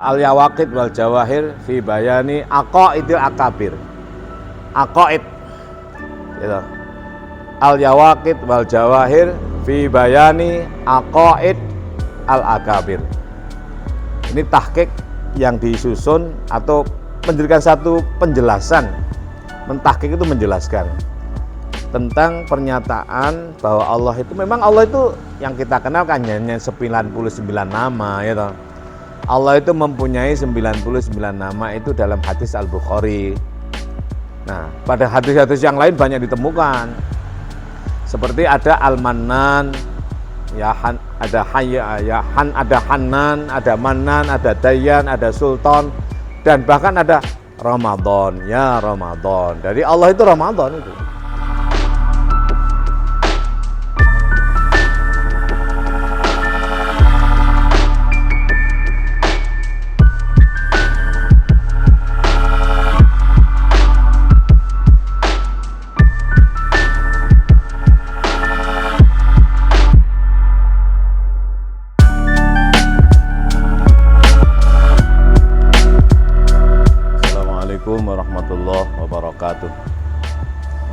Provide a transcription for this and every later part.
Al-Yawaqid wal Jawahir fi bayani aqaidil akabir. Aqaid gitu. Al-Yawaqid wal Jawahir fi bayani aqaid al-akabir. Ini tahqiq yang disusun atau memberikan satu penjelasan. Mentahqiq itu menjelaskan tentang pernyataan bahwa Allah itu memang Allah itu yang kita kenal kan hanya 99 nama ya toh. Allah itu mempunyai 99 nama itu dalam hadis Al-Bukhari. Nah, pada hadis-hadis yang lain banyak ditemukan. Seperti ada Al-Mannan, ada ada Hanan, ada Manan, ada Dayan, ada Sultan, dan bahkan ada Ramadan, ya Ramadan. Jadi Allah itu Ramadan itu. Warahmatullahi wabarakatuh.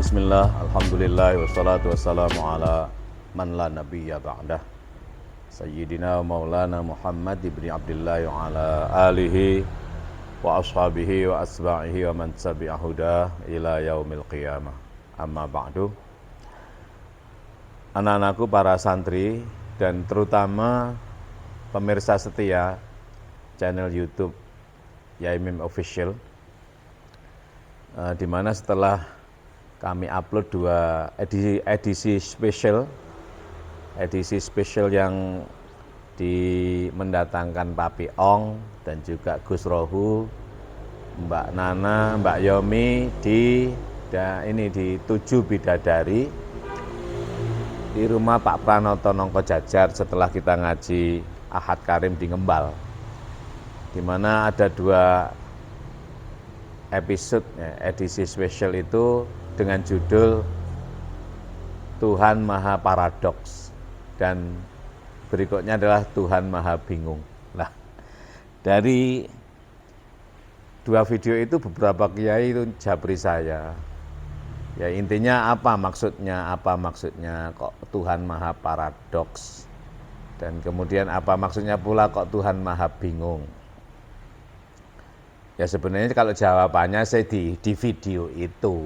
Bismillah, alhamdulillah, wassalatu wassalamu ala man la nabiyya ba'dah Sayyidina Maulana Muhammad ibn Abdillah wa ala alihi wa ashabihi wa asba'ihi wa man tabi'ahuda ila yaumil qiyamah. Amma ba'du. Anak-anakku para santri dan terutama pemirsa setia channel YouTube Yaimim Official, di mana setelah kami upload dua edisi spesial yang mendatangkan Papi Ong dan juga Gus Rohu, Mbak Nana, Mbak Yomi di 7 Bidadari di rumah Pak Pranoto Nongko Jajar setelah kita ngaji Ahad Karim di Ngembal, di mana ada 2 episode edisi spesial itu dengan judul Tuhan Maha Paradoks dan berikutnya adalah Tuhan Maha Bingung. Nah, dari 2 video itu beberapa kiai itu japri saya. Ya intinya apa maksudnya kok Tuhan Maha Paradoks, dan kemudian apa maksudnya pula kok Tuhan Maha Bingung. Ya sebenarnya kalau jawabannya saya di video itu.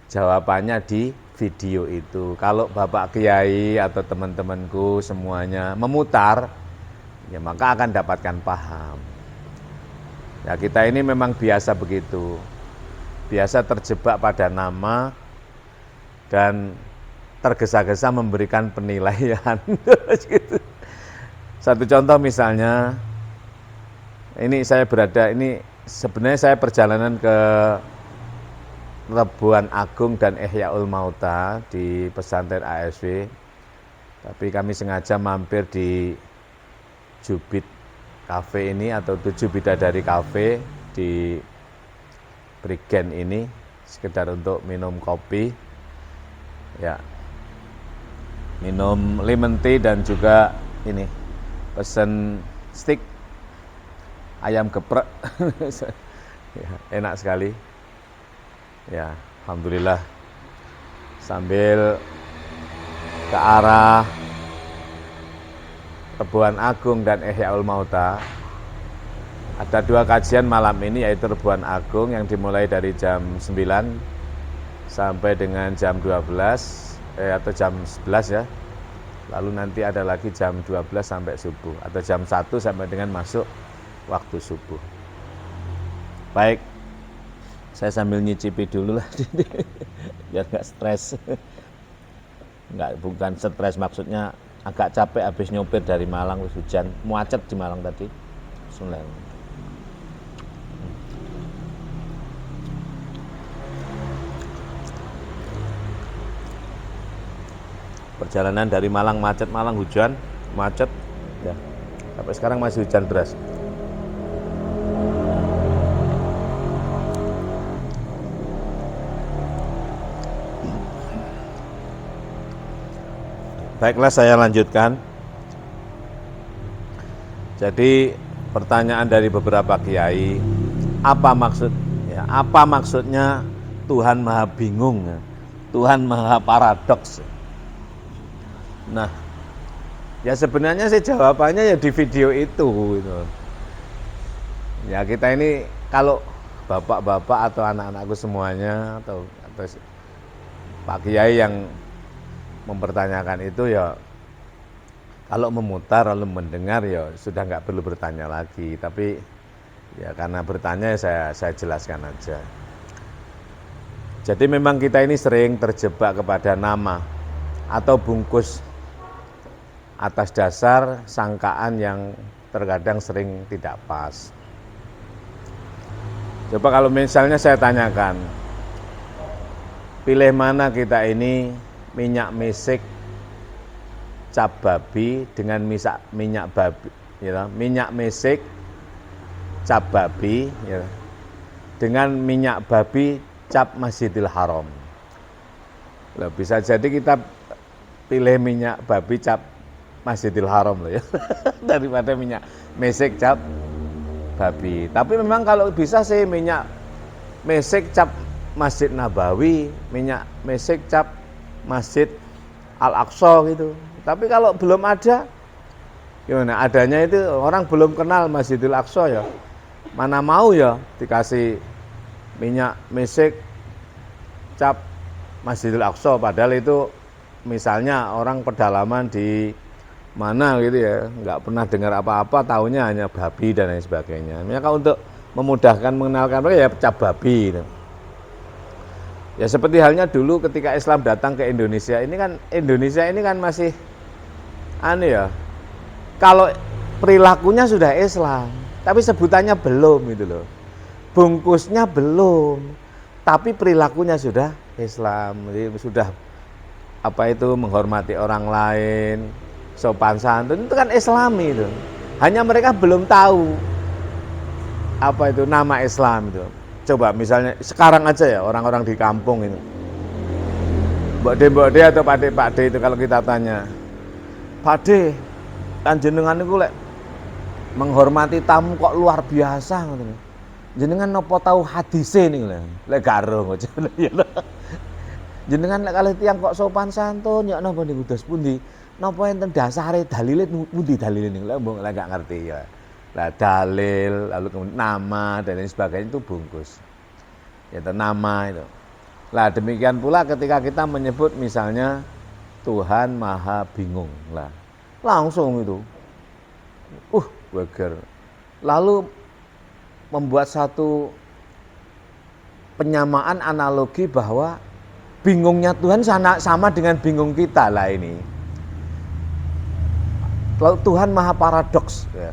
Jawabannya di video itu. Kalau Bapak Kiai atau teman-temanku semuanya memutar, ya maka akan dapatkan paham. Ya kita ini memang biasa begitu. Biasa terjebak pada nama dan tergesa-gesa memberikan penilaian. Satu contoh misalnya, ini sebenarnya saya perjalanan ke Rebuan Agung dan Ihyaul Mauta di pesantren ASW, tapi kami sengaja mampir di Jubit Cafe ini atau 7 Bidadari Cafe di Prigen ini, sekedar untuk minum kopi, ya, minum lemon tea dan juga ini pesen steak ayam geprek. Ya, enak sekali. Ya, alhamdulillah. Sambil ke arah Rebuan Agung dan Ihyaul Mauta, ada 2 kajian malam ini, yaitu Rebuan Agung yang dimulai dari jam 9 sampai dengan jam 12 atau jam 11 ya. Lalu nanti ada lagi jam 12 sampai subuh atau jam 1 sampai dengan masuk waktu subuh. Baik, saya sambil nyicipi dulu lah, biar nggak stres. Bukan stres, maksudnya agak capek habis nyopir dari Malang, hujan, macet di Malang tadi. Bismillahirrahmanirrahim. Perjalanan dari Malang macet, Malang hujan, macet, ya. Sampai sekarang masih hujan deras. Baiklah, saya lanjutkan. Jadi pertanyaan dari beberapa kiai, apa maksudnya Tuhan Maha bingung, Tuhan Maha paradoks. Nah, ya sebenarnya sih jawabannya ya di video itu gitu. Ya kita ini kalau bapak-bapak atau anak-anakku semuanya atau Pak Kiai yang mempertanyakan itu ya kalau memutar lalu mendengar ya sudah nggak perlu bertanya lagi, tapi ya karena bertanya ya saya jelaskan aja. Jadi memang kita ini sering terjebak kepada nama atau bungkus atas dasar sangkaan yang terkadang sering tidak pas. Coba kalau misalnya saya tanyakan, pilih mana kita ini minyak mesik cap babi dengan minyak babi, ya, minyak mesik cap babi, ya, dengan minyak babi cap Masjidil Haram. Loh, bisa jadi kita pilih minyak babi cap Masjidil Haram loh ya daripada minyak mesik cap babi. Tapi memang kalau bisa sih minyak mesik cap Masjid Nabawi, minyak mesik cap Masjid Al-Aqsa gitu. Tapi kalau belum ada, gimana adanya itu orang belum kenal Masjidil Aqsa ya. Mana mau ya dikasih minyak mesik cap Masjidil Aqsa, padahal itu misalnya orang pedalaman di mana gitu ya, nggak pernah dengar apa-apa, taunya hanya babi dan lain sebagainya. Maka untuk memudahkan mengenalkan mereka ya cap babi gitu. Ya seperti halnya dulu ketika Islam datang ke Indonesia ini kan masih ya, kalau perilakunya sudah Islam tapi sebutannya belum gitu loh, bungkusnya belum tapi perilakunya sudah Islam. Jadi sudah menghormati orang lain, sopan santun, itu kan Islami itu. Hanya mereka belum tahu nama Islam itu. Coba misalnya sekarang aja ya orang-orang di kampung ini, Mbok De atau Pak De itu kalau kita tanya, Pak De, kan jenengan itu menghormati tamu kok luar biasa gitu. Jenengan napa tahu hadise niku lek garo ngono. Jenengan lek kalih tiyang kok sopan santun ya napa niku dos pundi? Napa enten dasare dalile pundi dalile niku? Lek enggak ngerti ya. Lah dalil, lalu kemudian nama dan lain sebagainya itu bungkus. Itu nama itu. Lah demikian pula ketika kita menyebut misalnya Tuhan Maha bingung. Lah langsung itu. Weger. Lalu membuat satu penyamaan analogi bahwa bingungnya Tuhan sama dengan bingung kita lah ini. Lalu Tuhan Maha paradoks ya.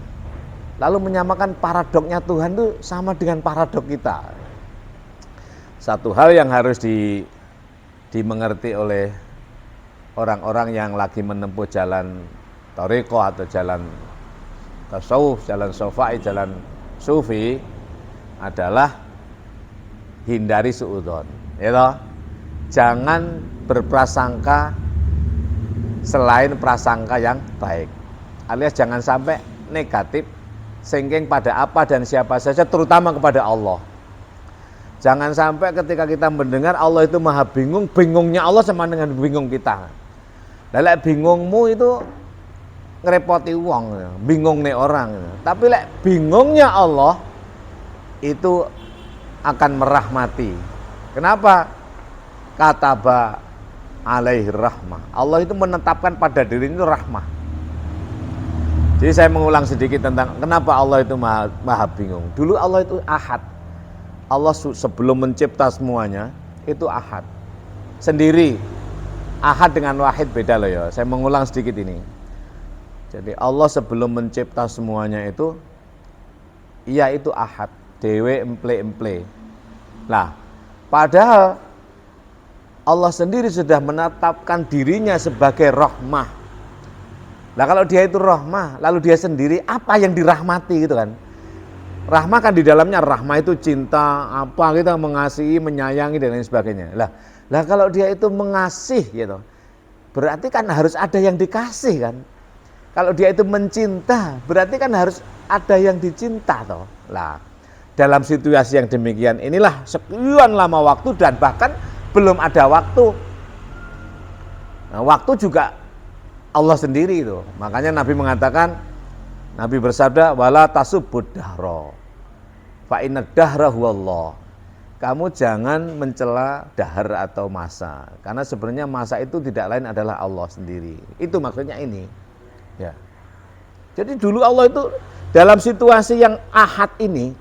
Lalu menyamakan paradoknya Tuhan itu sama dengan paradok kita. Satu hal yang harus dimengerti oleh orang-orang yang lagi menempuh jalan thariqah atau jalan tasawuf, jalan sofai, jalan sufi adalah hindari suudzon, ya toh? Jangan berprasangka selain prasangka yang baik. Alias jangan sampai negatif sengking pada apa dan siapa saja, terutama kepada Allah. Jangan sampai ketika kita mendengar Allah itu maha bingung, bingungnya Allah sama dengan bingung kita. Lek bingungmu itu ngerepoti wong, bingung nih orang. Tapi lek bingungnya Allah itu akan merahmati. Kenapa? Kataba alaihi rahmah. Allah itu menetapkan pada diri itu rahmah. Jadi saya mengulang sedikit tentang kenapa Allah itu maha bingung. Dulu Allah itu ahad. Allah sebelum mencipta semuanya itu ahad. Sendiri. Ahad dengan wahid beda loh ya. Saya mengulang sedikit ini. Jadi Allah sebelum mencipta semuanya itu ia itu ahad. Dewe emple. Lah, padahal Allah sendiri sudah menetapkan dirinya sebagai rahmah. Nah kalau dia itu rahmah, lalu dia sendiri apa yang dirahmati gitu kan? Rahmah kan di dalamnya rahmah itu cinta, apa kita mengasihi, menyayangi dan lain sebagainya. Lah kalau dia itu mengasih gitu, berarti kan harus ada yang dikasih kan? Kalau dia itu mencinta, berarti kan harus ada yang dicinta toh. Lah, dalam situasi yang demikian inilah sekian lama waktu dan bahkan belum ada waktu. Nah, waktu juga Allah sendiri itu. Makanya Nabi mengatakan, Nabi bersabda, wala tasubbud dahra fa inna dahra huwallah. Kamu jangan mencela dahar atau masa, karena sebenarnya masa itu tidak lain adalah Allah sendiri. Itu maksudnya ini. Ya. Jadi dulu Allah itu dalam situasi yang ahad ini,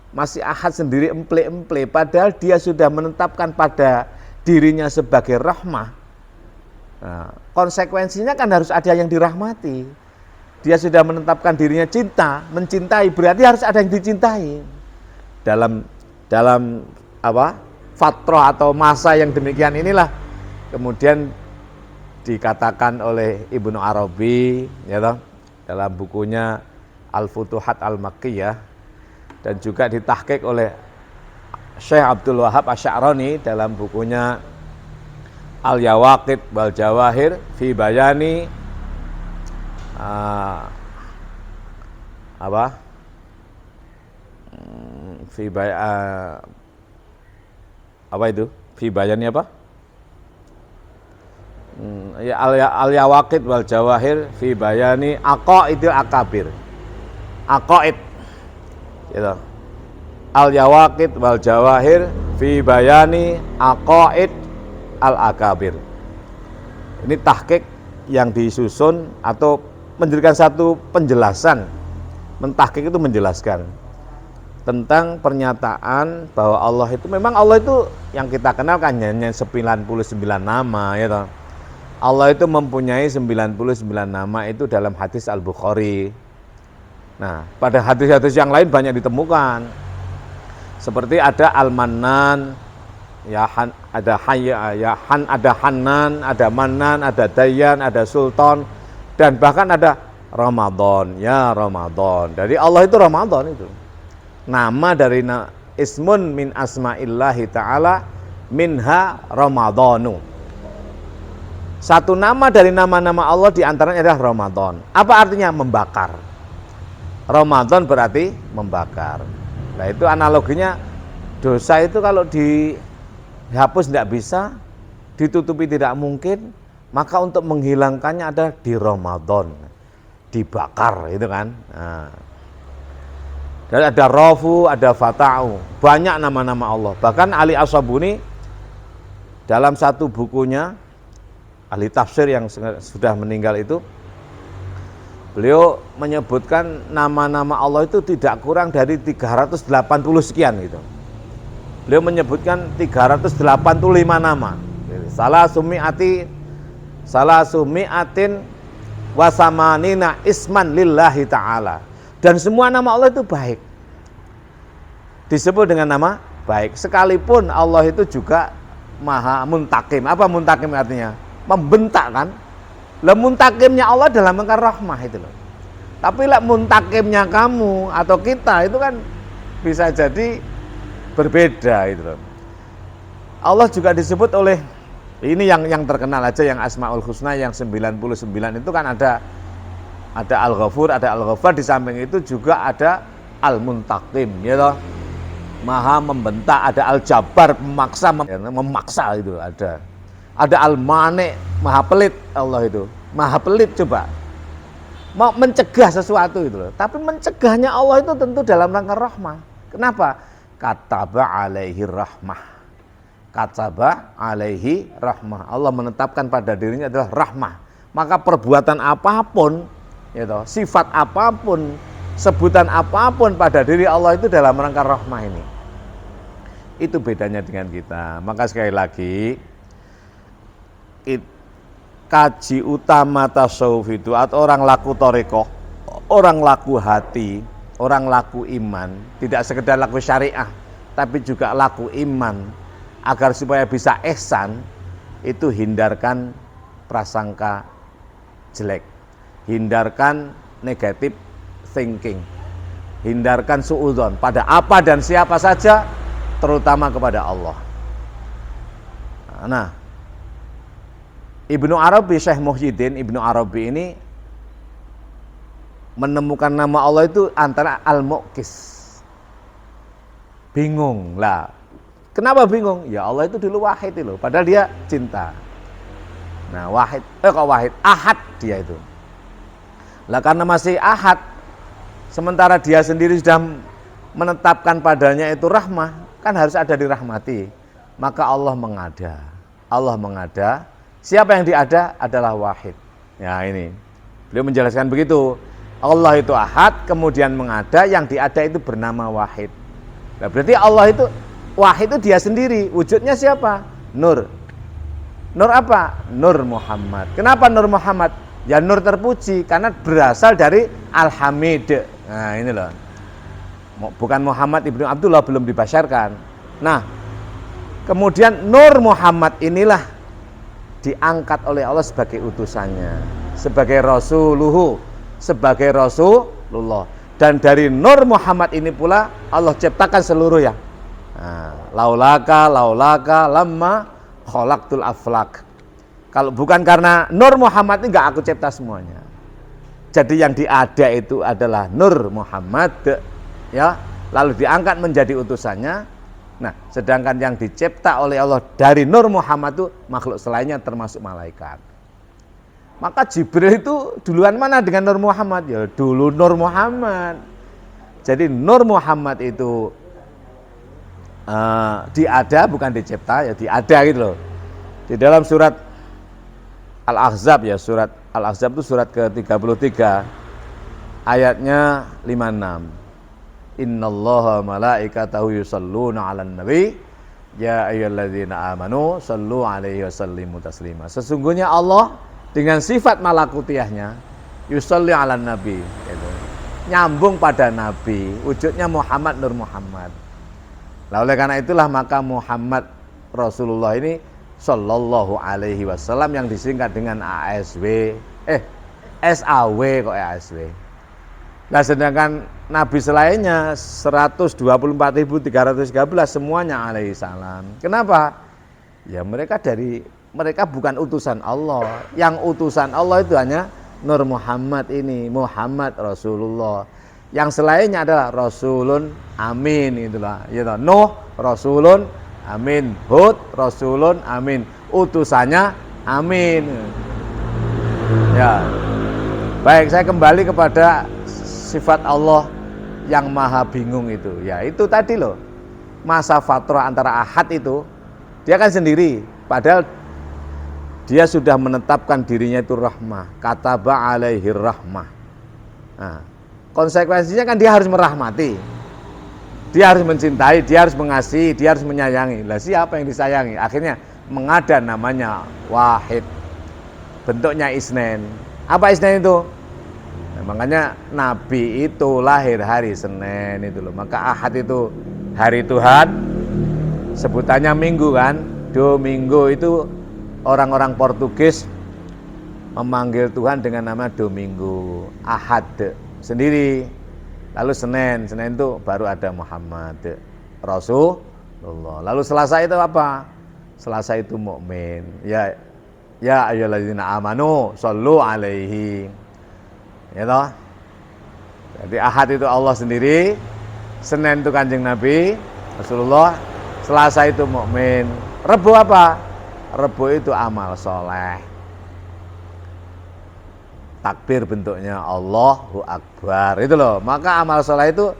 masih ahad sendiri emple-emple, padahal dia sudah menetapkan pada dirinya sebagai rahmah. Nah, konsekuensinya kan harus ada yang dirahmati. Dia sudah menetapkan dirinya cinta, mencintai, berarti harus ada yang dicintai. Dalam fatrah atau masa yang demikian inilah kemudian dikatakan oleh Ibnu Arabi ya toh, dalam bukunya Al-Futuhat Al-Makkiyah, dan juga ditahqiq oleh Syekh Abdul Wahab Asy-Sya'rani dalam bukunya Al-Yawaqit wal Jawahir fi Bayani fi Bayani apa? Ya, Al-Yawaqit wal Jawahir fi Bayani Aqaidil Akabir. Aqaid gitu. Al-Yawaqit wal Jawahir fi Bayani Aqaid Al-Akabir. Ini tahqiq yang disusun atau memberikan satu penjelasan. Mentahqiq itu menjelaskan tentang pernyataan bahwa Allah itu, memang Allah itu yang kita kenal kan hanya 99 nama ya toh. Allah itu mempunyai 99 nama itu dalam hadis Al-Bukhari. Nah, pada hadis-hadis yang lain banyak ditemukan. Seperti ada Al-Mannan, ada Hanan, ada Manan, ada Dayyan, ada Sultan, dan bahkan ada Ramadan, ya Ramadan. Jadi Allah itu Ramadan itu. Nama dari ismun min asma'illahi ta'ala minha Ramadanu. Satu nama dari nama-nama Allah diantaranya adalah Ramadan. Apa artinya? Membakar. Ramadan berarti membakar. Nah itu analoginya, dosa itu kalau dihapus tidak bisa, ditutupi tidak mungkin, maka untuk menghilangkannya ada di Ramadan, dibakar itu kan. Nah. Dan ada Rafu, ada Fata'u, banyak nama-nama Allah. Bahkan Ali As-Sabuni dalam satu bukunya, ahli tafsir yang sudah meninggal itu, beliau menyebutkan nama-nama Allah itu tidak kurang dari 380 sekian gitu. Beliau menyebutkan 385 nama. Salah sumi'atin wasamanina isman lillahi ta'ala. Dan semua nama Allah itu baik. Disebut dengan nama baik. Sekalipun Allah itu juga maha muntakim. Apa muntakim artinya? Membentak kan? Lah muntakimnya Allah dalam rangka rahmah itu loh. Tapi lah muntakimnya kamu atau kita itu kan bisa jadi berbeda itu loh. Allah juga disebut oleh, ini yang terkenal aja, yang Asmaul Husna yang 99 itu kan ada Al-Ghafur, ada Al-Ghaffar, di samping itu juga ada Al-Muntakim ya toh. Maha membentak, ada Al-Jabbar, memaksa itu ada. Ada Al-Mani, maha pelit Allah itu. Maha pelit coba. Mau mencegah sesuatu itu loh. Tapi mencegahnya Allah itu tentu dalam rangka rahmah. Kenapa? Kataba alaihi rahmah. Kataba alaihi rahmah. Allah menetapkan pada dirinya adalah rahmah. Maka perbuatan apapun, ya toh, sifat apapun, sebutan apapun pada diri Allah itu dalam rangka rahmah ini. Itu bedanya dengan kita. Maka sekali lagi, kaji utama tasawuf itu, atau orang laku thariqah, orang laku hati, orang laku iman, tidak sekedar laku syariah, tapi juga laku iman, agar supaya bisa ihsan, itu hindarkan prasangka jelek, hindarkan negatif thinking, hindarkan suudzon pada apa dan siapa saja, terutama kepada Allah. Nah, Ibnu Arabi, Syekh Muhyiddin Ibnu Arabi ini menemukan nama Allah itu antara al-muqis. Bingung lah. Kenapa bingung? Ya Allah itu dulu wahid itu, padahal dia cinta. Nah, wahid, kok wahid? Ahad dia itu. Lah karena masih ahad, sementara dia sendiri sudah menetapkan padanya itu rahmah, kan harus ada dirahmati. Maka Allah mengada. Allah mengada. Siapa yang diada? Adalah wahid. Ya ini. Beliau menjelaskan begitu. Allah itu ahad, kemudian mengada, yang diada itu bernama wahid. Nah, berarti Allah itu wahid itu dia sendiri. Wujudnya siapa? Nur. Nur apa? Nur Muhammad. Kenapa Nur Muhammad? Ya nur terpuji karena berasal dari Al-Hamid. Nah, ini loh. Bukan Muhammad ibnu Abdullah, belum dibasyarkan. Nah, kemudian Nur Muhammad inilah diangkat oleh Allah sebagai utusannya, sebagai rasuluhu, sebagai rasulullah. Dan dari Nur Muhammad ini pula Allah ciptakan seluruh ya. Nah, laulaka lamma khalaqtul aflak. Kalau bukan karena Nur Muhammad ini enggak aku cipta semuanya. Jadi yang diada itu adalah Nur Muhammad ya, lalu diangkat menjadi utusannya. Nah, sedangkan yang dicipta oleh Allah dari Nur Muhammad itu makhluk selainnya termasuk malaikat. Maka Jibril itu duluan mana dengan Nur Muhammad? Ya dulu Nur Muhammad. Jadi Nur Muhammad itu diada bukan dicipta, ya diada gitu loh. Di dalam surat Al-Ahzab ya, surat Al-Ahzab itu surat ke-33 ayatnya 56. Innallaha malaikatahu yusalluna 'alan nabi ya ayyuhalladzina amanu sallu 'alaihi wasallimu taslima. Sesungguhnya Allah dengan sifat malakutiahnya yusalli 'alan nabi, gitu. Nyambung pada nabi, wujudnya Muhammad Nur Muhammad. Nah, oleh karena itulah maka Muhammad Rasulullah ini sallallahu alaihi wasallam yang disingkat dengan ASW, SAW kok ASW. Nah, sedangkan nabi selainnya 124.313 semuanya alaihi salam. Kenapa? Ya mereka bukan utusan Allah. Yang utusan Allah itu hanya Nur Muhammad ini, Muhammad Rasulullah. Yang selainnya adalah Rasulun Amin, itulah. Gitu. Nuh Rasulun Amin, Hud Rasulun Amin, utusannya Amin. Ya. Baik, saya kembali kepada sifat Allah yang maha bingung itu. Ya, itu tadi loh. Masa fatrah antara ahad itu dia kan sendiri, padahal dia sudah menetapkan dirinya itu rahmah, kataba alaihi rahmah. Nah, konsekuensinya kan dia harus merahmati, dia harus mencintai, dia harus mengasihi, dia harus menyayangi. Lah siapa yang disayangi? Akhirnya mengada namanya wahid, bentuknya isnen. Apa isnen itu? Nah, makanya Nabi itu lahir hari Senin itu loh. Maka ahad itu hari Tuhan, sebutannya minggu kan. Domingo itu orang-orang Portugis memanggil Tuhan dengan nama Domingo. Ahad sendiri. Lalu Senin itu baru ada Muhammad Rasulullah. Lalu Selasa itu apa? Selasa itu mukmin. Ya ayyuhalladzina amanu shallu alaihi. Ya toh? Jadi ahad itu Allah sendiri, Senin itu Kanjeng Nabi Rasulullah, Selasa itu mukmin. Rebo apa? Rebo itu amal soleh. Takbir bentuknya Allahu Akbar, itu loh. Maka amal soleh itu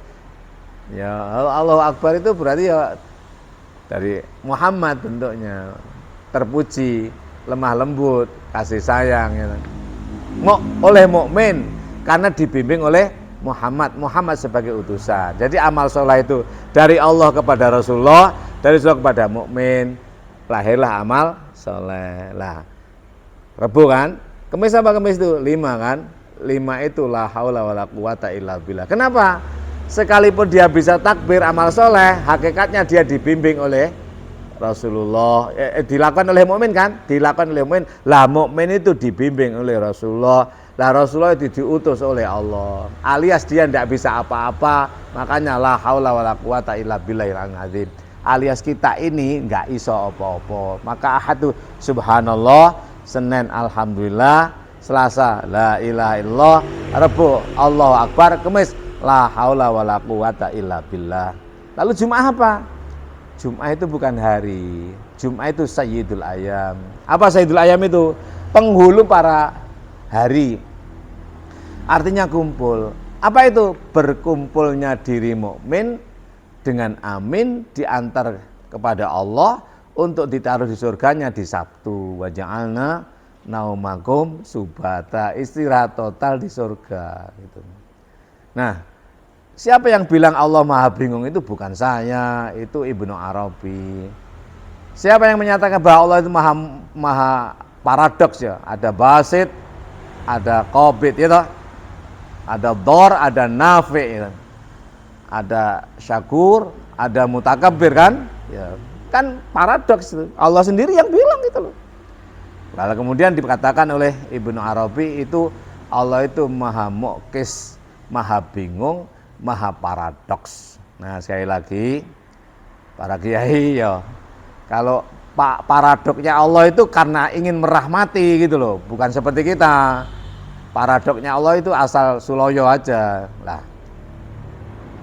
ya Allahu Akbar itu berarti ya dari Muhammad bentuknya, terpuji, lemah lembut, kasih sayang ya. Oleh mukmin karena dibimbing oleh Muhammad sebagai utusan. Jadi amal soleh itu dari Allah kepada Rasulullah, dari Rasulullah kepada mukmin, lahirlah amal soleh. Lah Rebo kan, Kemis apa Kemis itu? 5 kan? 5 itu la haula wala quwata illa billah. Kenapa? Sekalipun dia bisa takbir amal soleh, hakikatnya dia dibimbing oleh Rasulullah. Dilakukan oleh mukmin kan? Dilakukan oleh mukmin. Lah mukmin itu dibimbing oleh Rasulullah. Lah Rasulullah itu diutus oleh Allah. Alias dia tidak bisa apa-apa. Makanya la haula wala quwata illa billahil azim. Alias kita ini enggak iso apa-apa. Maka ahad itu subhanallah, Senin alhamdulillah, Selasa la ilaha illallah, Rabu Allahu akbar, Kamis la haula wala quwata illa billah. Lalu Jumat apa? Jumat itu bukan hari. Jumat itu sayyidul ayam. Apa sayyidul ayam itu? Penghulu para hari. Artinya kumpul. Apa itu? Berkumpulnya diri mukmin dengan amin diantar kepada Allah untuk ditaruh di surganya di Sabtu. Wa ja'alna naumakum subata, istirahat total di surga gitu. Nah, siapa yang bilang Allah maha bingung itu bukan saya, itu Ibnu Arabi. Siapa yang menyatakan bahwa Allah itu maha paradoks ya? Ada basit, ada qabid ya toh? Ada dor, ada nafi, ya. Ada syakur, ada mutakabbir kan? Ya, kan paradoks itu. Allah sendiri yang bilang gitu loh. Lalu kemudian dikatakan oleh Ibnu Arabi itu Allah itu maha muqis, maha bingung, maha paradoks. Nah sekali lagi para kiai ya, kalau paradoknya Allah itu karena ingin merahmati gitu loh, bukan seperti kita. Paradoknya Allah itu asal suloyo aja lah.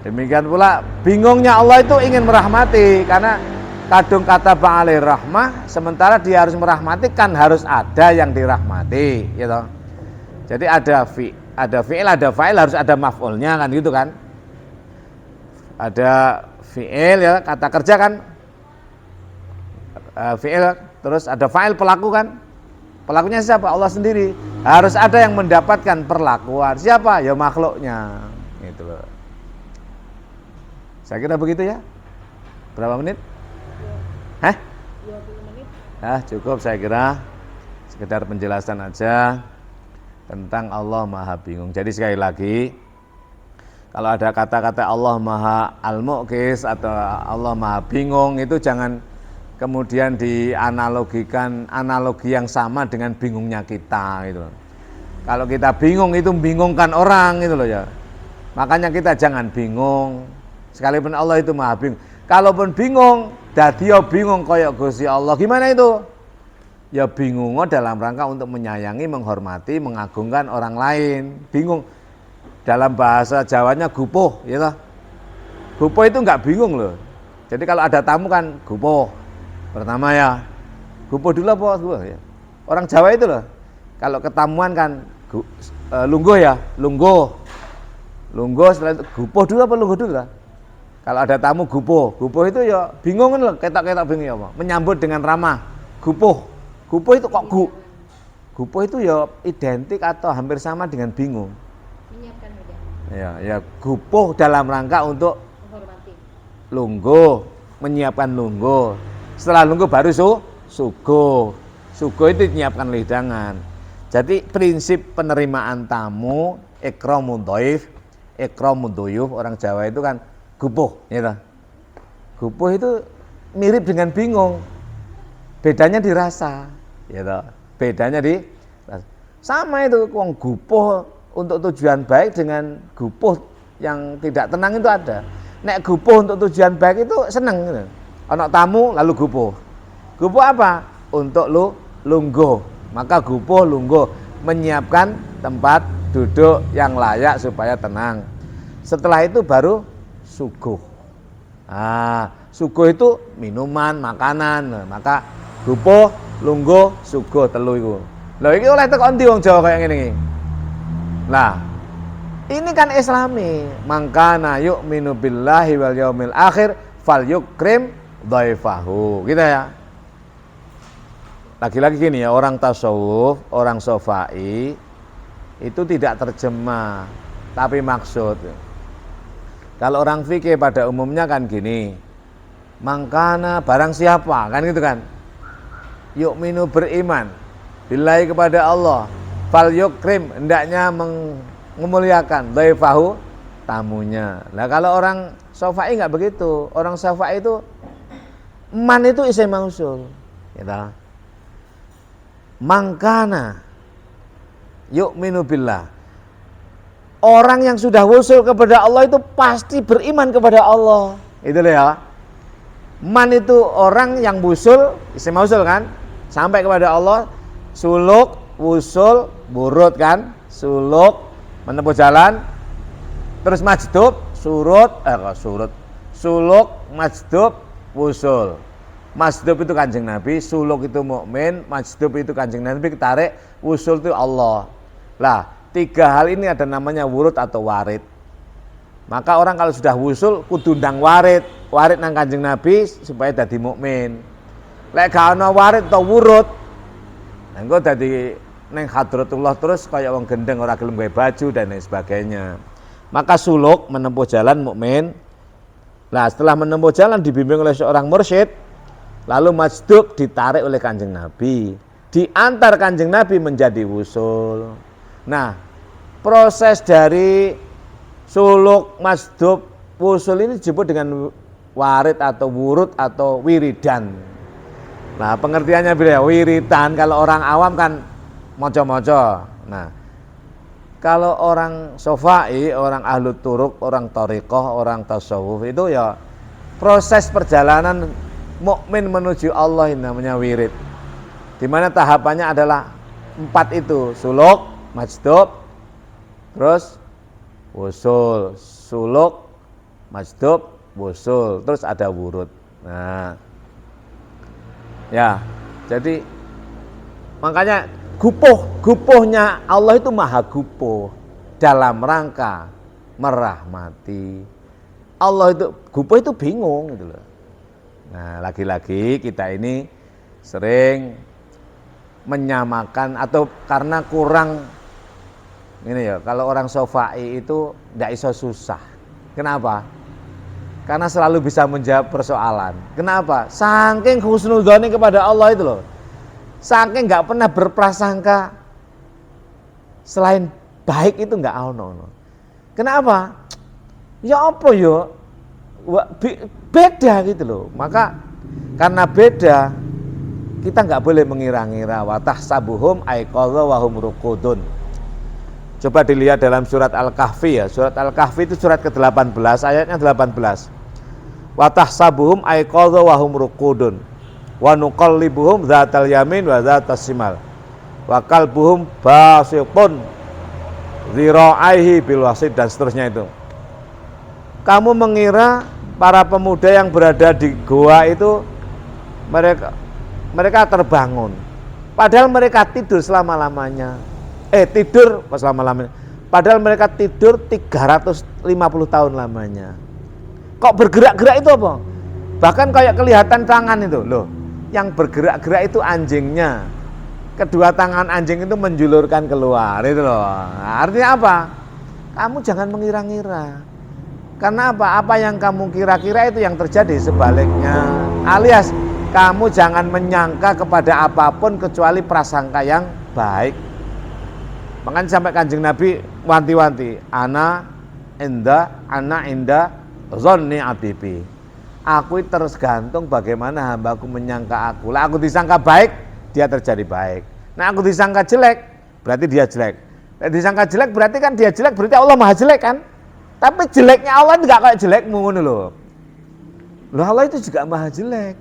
Demikian pula bingungnya Allah itu ingin merahmati, karena kadung kata ba'alih rahmah, sementara dia harus merahmati kan harus ada yang dirahmati gitu. Jadi ada fi'il, ada fa'il, harus ada maf'ulnya kan gitu kan. Ada fi'il ya, kata kerja kan, fi'il, terus ada fa'il, pelaku kan. Pelakunya siapa? Allah sendiri. Harus ada yang mendapatkan perlakuan. Siapa? Ya makhluknya gitu loh. Saya kira begitu ya. Berapa menit? 20 menit. Cukup saya kira. Sekedar penjelasan aja tentang Allah maha bingung. Jadi sekali lagi, kalau ada kata-kata Allah maha al-muqis atau Allah maha bingung, itu jangan kemudian dianalogikan analogi yang sama dengan bingungnya kita gitu. Kalau kita bingung itu membingungkan orang gitu loh ya. Makanya kita jangan bingung. Sekalipun Allah itu maha bingung. Kalaupun bingung, dadio bingung koyok Gusti Allah. Gimana itu? Ya bingung dalam rangka untuk menyayangi, menghormati, mengagungkan orang lain. Bingung. Dalam bahasa Jawanya gupuh, ya. Gupuh itu enggak bingung loh. Jadi kalau ada tamu kan gupuh. Pertama ya, gupuh dulu apa? Ya. Orang Jawa itu loh. Kalau ketamuan kan lungguh ya, lungguh. Lungguh setelah itu gupuh dulu apa lungguh dulu lah. Kalau ada tamu gupuh itu ya bingung kan loh, ketok-ketok bingung ya apa. Menyambut dengan ramah, gupuh. Gupuh itu kok gupuh itu ya identik atau hampir sama dengan bingung. Menyiapkan meja. Ya gupuh dalam rangka untuk menghormati. Lungguh, menyiapkan lungguh. Setelah lungguh baru suguh. Suguh itu menyiapkan hidangan. Jadi prinsip penerimaan tamu, ikramun dhaif, ikramun dhuyuf, orang Jawa itu kan gupuh, gitu. Gupuh itu mirip dengan bingung. Bedanya dirasa, gitu. Bedanya di sama itu, wong gupuh untuk tujuan baik dengan gupuh yang tidak tenang itu ada. Nek gupuh untuk tujuan baik itu seneng gitu. Anak tamu lalu gupuh. Gupuh apa? Untuk lungguh. Maka gupuh lungguh, menyiapkan tempat duduk yang layak supaya tenang. Setelah itu baru suguh. Suguh itu minuman, makanan. Maka gupuh, lungguh, suguh, telu iku. Lha iki oleh teko endi wong Jawa kaya ngene iki? Lah, ini kan Islami. Mangkana yu'minu billahi wal yaumil akhir falyukrim dhaifahu. Gitu ya. Lagi-lagi gini ya, orang tasawuf, orang sofai itu tidak terjemah, tapi maksud. Kalau orang fikih pada umumnya kan gini, mangkana barang siapa, kan gitu kan. Yu'minu beriman billahi kepada Allah, fal yukrim hendaknya memuliakan dhaifahu tamunya. Nah kalau orang sofai nggak begitu. Orang sofai itu man itu isim mausul, gitu. Mangkana yu'minu billah, orang yang sudah wusul kepada Allah itu pasti beriman kepada Allah. Itu loh ya. Man itu orang yang wusul, isim mausul kan, sampai kepada Allah. Suluk, wusul, wurud kan, suluk menempuh jalan, terus majdub, suluk, majdub, wusul. Majdub itu Kanjeng Nabi, suluk itu mukmin, majdub itu Kanjeng Nabi ketarik, wusul itu Allah. Lah, tiga hal ini ada namanya wurud atau warid. Maka orang kalau sudah wusul kudu ndang warid nang Kanjeng Nabi supaya dadi mukmin. Lek gak ana warid atau wurud, engko dadi ning hadratullah terus kaya wong gendeng ora gelem gawe baju dan lain sebagainya. Maka suluk menempuh jalan mukmin. Nah, setelah menempuh jalan dibimbing oleh seorang mursyid, lalu majdub ditarik oleh Kanjeng Nabi, diantar Kanjeng Nabi menjadi wusul. Nah, proses dari suluk, majdub, wusul ini disebut dengan warid atau wurud atau wiridan. Nah, pengertiannya beda. Wiridan kalau orang awam kan moco-moco. Nah, kalau orang sofai, orang ahlu turuk, orang thariqah, orang tasawuf itu ya proses perjalanan mukmin menuju Allah ini namanya wirid. Di mana tahapannya adalah 4 itu, suluk, majdub, terus wusul, suluk, majdub, wusul, terus ada wurud. Nah, ya, jadi makanya gupuhnya Allah itu maha gupuh dalam rangka merahmati. Allah itu gupuh itu bingung gitu loh. Nah, lagi-lagi kita ini sering menyamakan atau karena kurang ini ya, kalau orang sofai itu tidak iso susah. Kenapa? Karena selalu bisa menjawab persoalan. Kenapa? Saking husnudzoni kepada Allah itu loh. Saking nggak pernah berprasangka selain baik itu nggak ono. Kenapa? Ya apa ya? Beda gitu loh. Maka karena beda kita nggak boleh mengira-ngira. Watahsabuhum aiqadha wa hum ruqudun. Coba dilihat dalam surat Al-Kahfi ya. Surat Al-Kahfi itu surat ke-18 ayatnya 18. Watahsabuhum aiqadha wa hum ruqudun. Wa nuqallibuhum dzatal yamin wa dzatas shimal wa qalbuhum basitun dzira'aihi bil wasid dan seterusnya itu. Kamu mengira para pemuda yang berada di goa itu mereka terbangun padahal mereka tidur selama-lamanya. Tidur selama-lamanya. Padahal mereka tidur 350 tahun lamanya. Kok bergerak-gerak itu apa? Bahkan kayak kelihatan tangan itu loh. Yang bergerak-gerak itu anjingnya. Kedua tangan anjing itu menjulurkan keluar itu loh. Nah, artinya apa? Kamu jangan mengira-ngira. Karena apa? Apa yang kamu kira-kira itu yang terjadi sebaliknya. Alias kamu jangan menyangka kepada apapun kecuali prasangka yang baik. Makanya sampai Kanjeng Nabi wanti-wanti, ana inda zonni abdi. Aku terus gantung bagaimana hambaku menyangka aku. Lah aku disangka baik, dia terjadi baik. Nah aku disangka jelek, berarti dia jelek. Nah, disangka jelek berarti kan dia jelek, berarti Allah maha jelek kan? Tapi jeleknya Allah enggak kayak jelekmu ngono lho. Loh Allah itu juga maha jelek.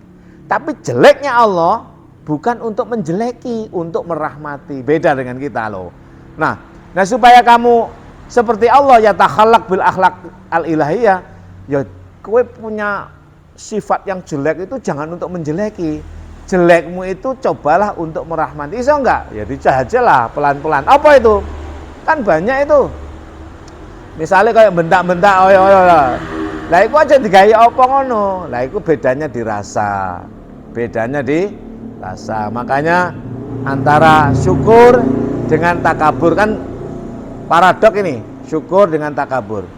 Tapi jeleknya Allah bukan untuk menjeleki, untuk merahmati. Beda dengan kita loh. Nah supaya kamu seperti Allah ya takhallaq bil akhlaq al ilahiyah, ya kowe punya sifat yang jelek itu jangan untuk menjeleki. Jelekmu itu cobalah untuk merahmati. Iso enggak? Ya dicahajalah pelan-pelan. Apa itu? Kan banyak itu. Misalnya kayak bentak-bentak lah iku aja digawe apa ngono. Lah iku bedanya dirasa. Bedanya di rasa. Makanya antara syukur dengan takabur kan paradok ini. Syukur dengan takabur.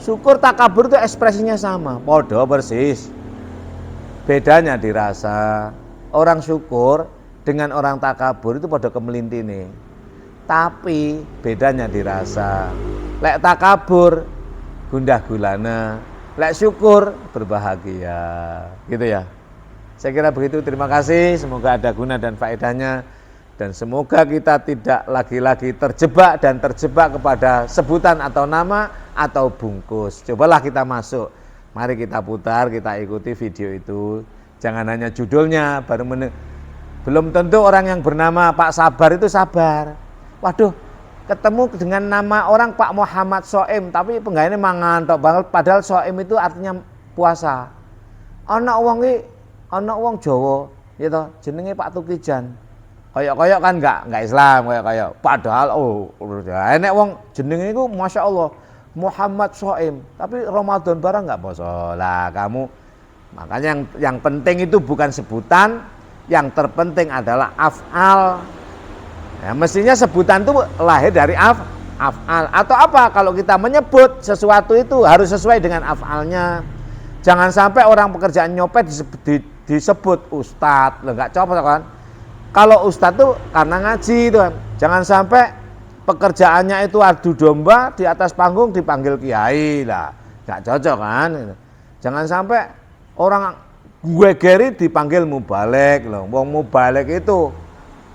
Syukur takabur itu ekspresinya sama, podo persis. Bedanya dirasa. Orang syukur dengan orang takabur itu podo kemelintine. Tapi bedanya dirasa. Lek takabur gundah gulana, lek syukur berbahagia. Gitu ya. Saya kira begitu. Terima kasih. Semoga ada guna dan faedahnya. Dan semoga kita tidak lagi-lagi terjebak kepada sebutan atau nama atau bungkus. Cobalah kita masuk. Mari kita putar, kita ikuti video itu. Jangan hanya judulnya, belum tentu orang yang bernama Pak Sabar itu sabar. waduh, ketemu dengan nama orang Pak Muhammad Soim, tapi penggayane mangantok banget, padahal Soim itu artinya puasa. Ana wong Jawa, gitu, jenenge Pak Tukijan. Koyok-koyok kan enggak Islam, koyok-koyok. Padahal enek wong jenenge iku Masya Allah Muhammad Soim, tapi Ramadan barang enggak poso. Lah kamu, makanya yang penting itu bukan sebutan, yang terpenting adalah af'al. Ya, mestinya sebutan itu lahir dari af'al. Atau apa? Kalau kita menyebut sesuatu itu harus sesuai dengan af'alnya. Jangan sampai orang pekerjaan nyopet disebut ustadz, enggak cocok kan? Kalau ustadz tuh karena ngaji itu kan. Jangan sampai pekerjaannya itu adu domba di atas panggung dipanggil kiai lah, enggak cocok kan? Jangan sampai orang gue geri dipanggil mubalek loh. Wong mubalek itu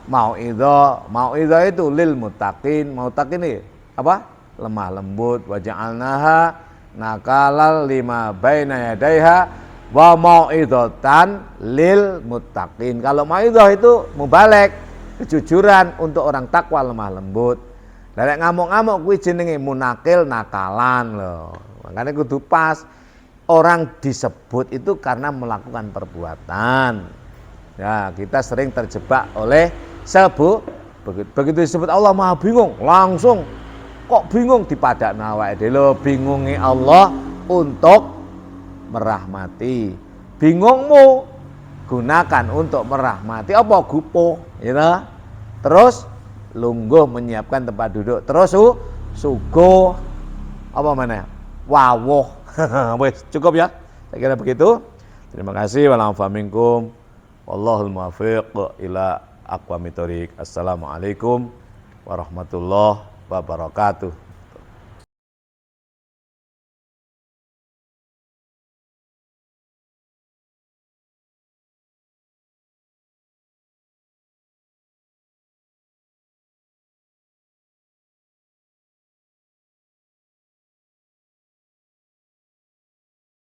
mau itu itu lil muttaqin. Muttaqin ini apa? Lemah lembut, waja'alnaha nakalal lima baina yadaiha wa mau'idatan lil muttaqin. Kalau mau'idah itu mubalek, kejujuran untuk orang takwa lemah lembut. Lek ngamuk-ngamuk kuwi jenenge munakil, nakalan loh. Makanya kudu pas. Orang disebut itu karena melakukan perbuatan. Ya, kita sering terjebak oleh begitu disebut Allah Maha bingung, langsung kok bingung dipadakna awake dhewe. Bingungi Allah untuk merahmati. Bingungmu gunakan untuk merahmati apa gupo, gitu. Terus lungguh menyiapkan tempat duduk. Terus sugo apa mana? Wawuh. Wes, cukup ya. Saya kira begitu. Terima kasih. Waalaikumsalam. Wallahul muwaffiq ila aqwamit thoriq. Assalamualaikum warahmatullahi wabarakatuh.